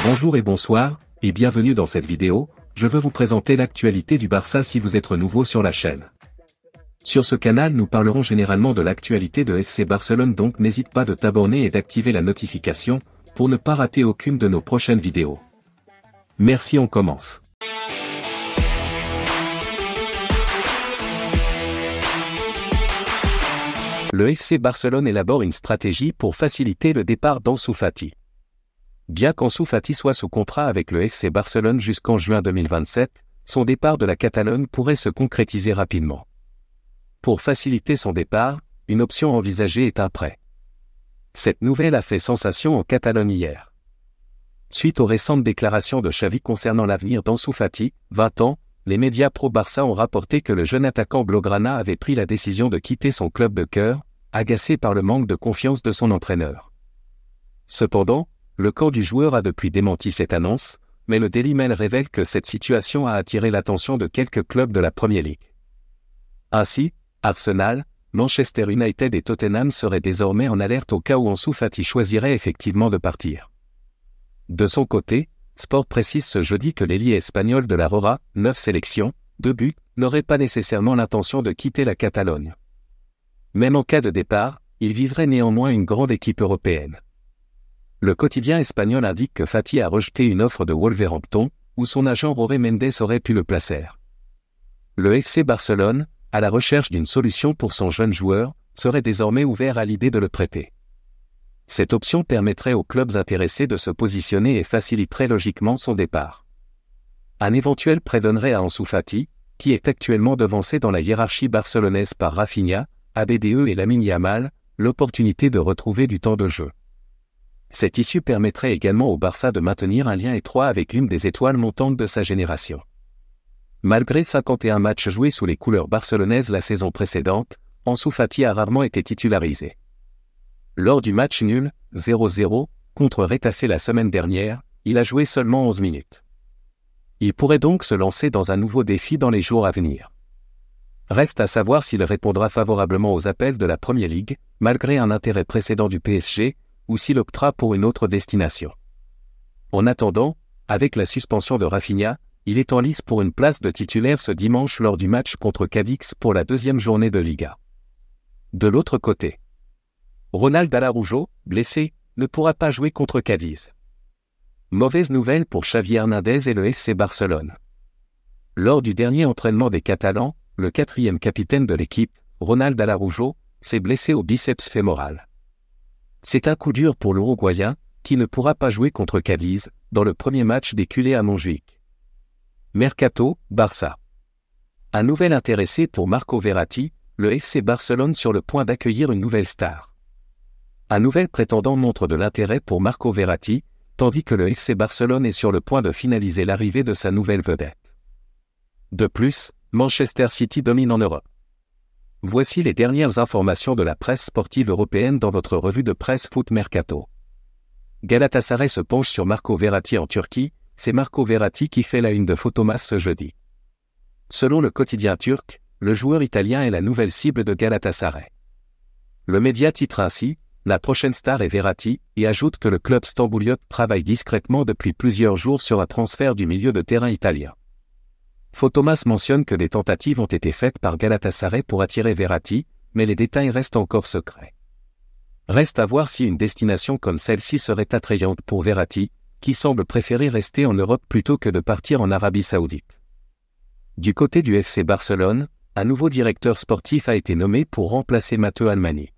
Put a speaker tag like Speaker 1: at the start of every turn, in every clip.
Speaker 1: Bonjour et bonsoir, et bienvenue dans cette vidéo. Je veux vous présenter l'actualité du Barça si vous êtes nouveau sur la chaîne. Sur ce canal nous parlerons généralement de l'actualité de FC Barcelone, donc n'hésite pas de t'abonner et d'activer la notification, pour ne pas rater aucune de nos prochaines vidéos. Merci, on commence. Le FC Barcelone élabore une stratégie pour faciliter le départ d'Ansu Fati. Bien qu'Ansu Fati soit sous contrat avec le FC Barcelone jusqu'en juin 2027, son départ de la Catalogne pourrait se concrétiser rapidement. Pour faciliter son départ, une option envisagée est un prêt. Cette nouvelle a fait sensation en Catalogne hier. Suite aux récentes déclarations de Xavi concernant l'avenir d'Ansu Fati, 20 ans, les médias pro-Barça ont rapporté que le jeune attaquant blaugrana avait pris la décision de quitter son club de cœur, agacé par le manque de confiance de son entraîneur. Cependant, le camp du joueur a depuis démenti cette annonce, mais le Daily Mail révèle que cette situation a attiré l'attention de quelques clubs de la Premier League. Ainsi, Arsenal, Manchester United et Tottenham seraient désormais en alerte au cas où Ansu Fati choisirait effectivement de partir. De son côté, Sport précise ce jeudi que l'ailier espagnol de la Rora, 9 sélections, 2 buts, n'aurait pas nécessairement l'intention de quitter la Catalogne. Même en cas de départ, il viserait néanmoins une grande équipe européenne. Le quotidien espagnol indique que Fati a rejeté une offre de Wolverhampton, où son agent Jorge Mendes aurait pu le placer. Le FC Barcelone, à la recherche d'une solution pour son jeune joueur, serait désormais ouvert à l'idée de le prêter. Cette option permettrait aux clubs intéressés de se positionner et faciliterait logiquement son départ. Un éventuel prêt donnerait à Ansu Fati, qui est actuellement devancé dans la hiérarchie barcelonaise par Rafinha, ABDE et Lamine Yamal, l'opportunité de retrouver du temps de jeu. Cette issue permettrait également au Barça de maintenir un lien étroit avec l'une des étoiles montantes de sa génération. Malgré 51 matchs joués sous les couleurs barcelonaises la saison précédente, Ansu Fati a rarement été titularisé. Lors du match nul, 0-0, contre Retafe la semaine dernière, il a joué seulement 11 minutes. Il pourrait donc se lancer dans un nouveau défi dans les jours à venir. Reste à savoir s'il répondra favorablement aux appels de la Premier League, malgré un intérêt précédent du PSG, ou s'il optera pour une autre destination. En attendant, avec la suspension de Rafinha, il est en lice pour une place de titulaire ce dimanche lors du match contre Cadix pour la deuxième journée de Liga. De l'autre côté, Ronald Araujo, blessé, ne pourra pas jouer contre Cadiz. Mauvaise nouvelle pour Xavi Hernandez et le FC Barcelone. Lors du dernier entraînement des Catalans, le 4e capitaine de l'équipe, Ronald Araujo, s'est blessé au biceps fémoral. C'est un coup dur pour l'Uruguayen, qui ne pourra pas jouer contre Cadiz, dans le premier match des culés à Montjuïc. Mercato, Barça. Un nouvel intéressé pour Marco Verratti, le FC Barcelone sur le point d'accueillir une nouvelle star. Un nouvel prétendant montre de l'intérêt pour Marco Verratti, tandis que le FC Barcelone est sur le point de finaliser l'arrivée de sa nouvelle vedette. De plus, Manchester City domine en Europe. Voici les dernières informations de la presse sportive européenne dans votre revue de presse Foot Mercato. Galatasaray se penche sur Marco Verratti en Turquie, c'est Marco Verratti qui fait la une de Photomas ce jeudi. Selon le quotidien turc, le joueur italien est la nouvelle cible de Galatasaray. Le média titre ainsi « La prochaine star est Verratti » et ajoute que le club stambouliote travaille discrètement depuis plusieurs jours sur un transfert du milieu de terrain italien. Photomas mentionne que des tentatives ont été faites par Galatasaray pour attirer Verratti, mais les détails restent encore secrets. Reste à voir si une destination comme celle-ci serait attrayante pour Verratti, qui semble préférer rester en Europe plutôt que de partir en Arabie Saoudite. Du côté du FC Barcelone, un nouveau directeur sportif a été nommé pour remplacer Mateu Almani.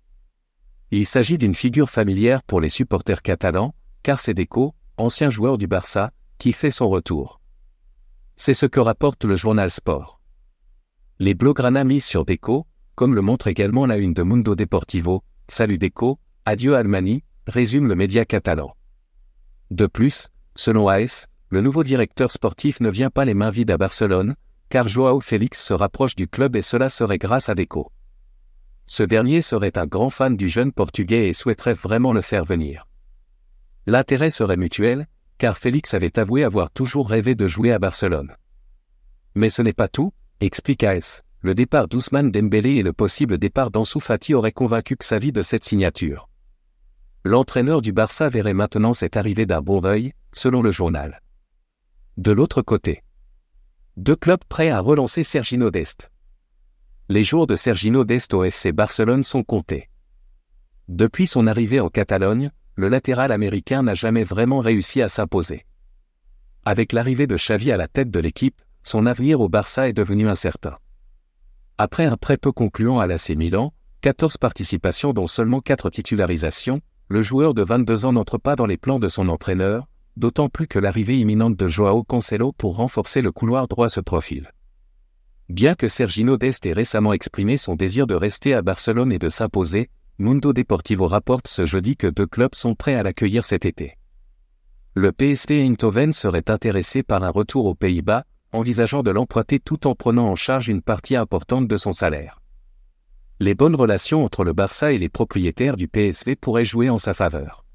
Speaker 1: Il s'agit d'une figure familière pour les supporters catalans, car c'est Deco, ancien joueur du Barça, qui fait son retour. C'est ce que rapporte le journal Sport. Les Blaugrana misent sur Deco, comme le montre également la une de Mundo Deportivo, « Salut Deco, adieu Almani », résume le média catalan. De plus, selon AS, le nouveau directeur sportif ne vient pas les mains vides à Barcelone, car Joao Félix se rapproche du club et cela serait grâce à Deco. Ce dernier serait un grand fan du jeune Portugais et souhaiterait vraiment le faire venir. L'intérêt serait mutuel, car Félix avait avoué avoir toujours rêvé de jouer à Barcelone. Mais ce n'est pas tout, explique AS, le départ d'Ousmane Dembélé et le possible départ d'Ansu Fati auraient convaincu Xavi de cette signature. L'entraîneur du Barça verrait maintenant cette arrivée d'un bon œil, selon le journal. De l'autre côté, deux clubs prêts à relancer Serginho Dest. Les jours de Serginho Dest au FC Barcelone sont comptés. Depuis son arrivée en Catalogne, le latéral américain n'a jamais vraiment réussi à s'imposer. Avec l'arrivée de Xavi à la tête de l'équipe, son avenir au Barça est devenu incertain. Après un prêt peu concluant à l'AC Milan, 14 participations dont seulement 4 titularisations, le joueur de 22 ans n'entre pas dans les plans de son entraîneur, d'autant plus que l'arrivée imminente de Joao Cancelo pour renforcer le couloir droit se profile. Bien que Serginho Dest ait récemment exprimé son désir de rester à Barcelone et de s'imposer, Mundo Deportivo rapporte ce jeudi que 2 clubs sont prêts à l'accueillir cet été. Le PSV Eindhoven serait intéressé par un retour aux Pays-Bas, envisageant de l'emprunter tout en prenant en charge une partie importante de son salaire. Les bonnes relations entre le Barça et les propriétaires du PSV pourraient jouer en sa faveur.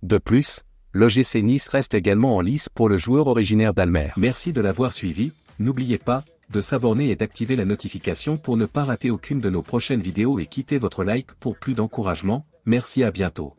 Speaker 1: De plus, l'OGC Nice reste également en lice pour le joueur originaire d'Almer. Merci de l'avoir suivi, n'oubliez pas de s'abonner et d'activer la notification pour ne pas rater aucune de nos prochaines vidéos et quittez votre like pour plus d'encouragement. Merci, à bientôt.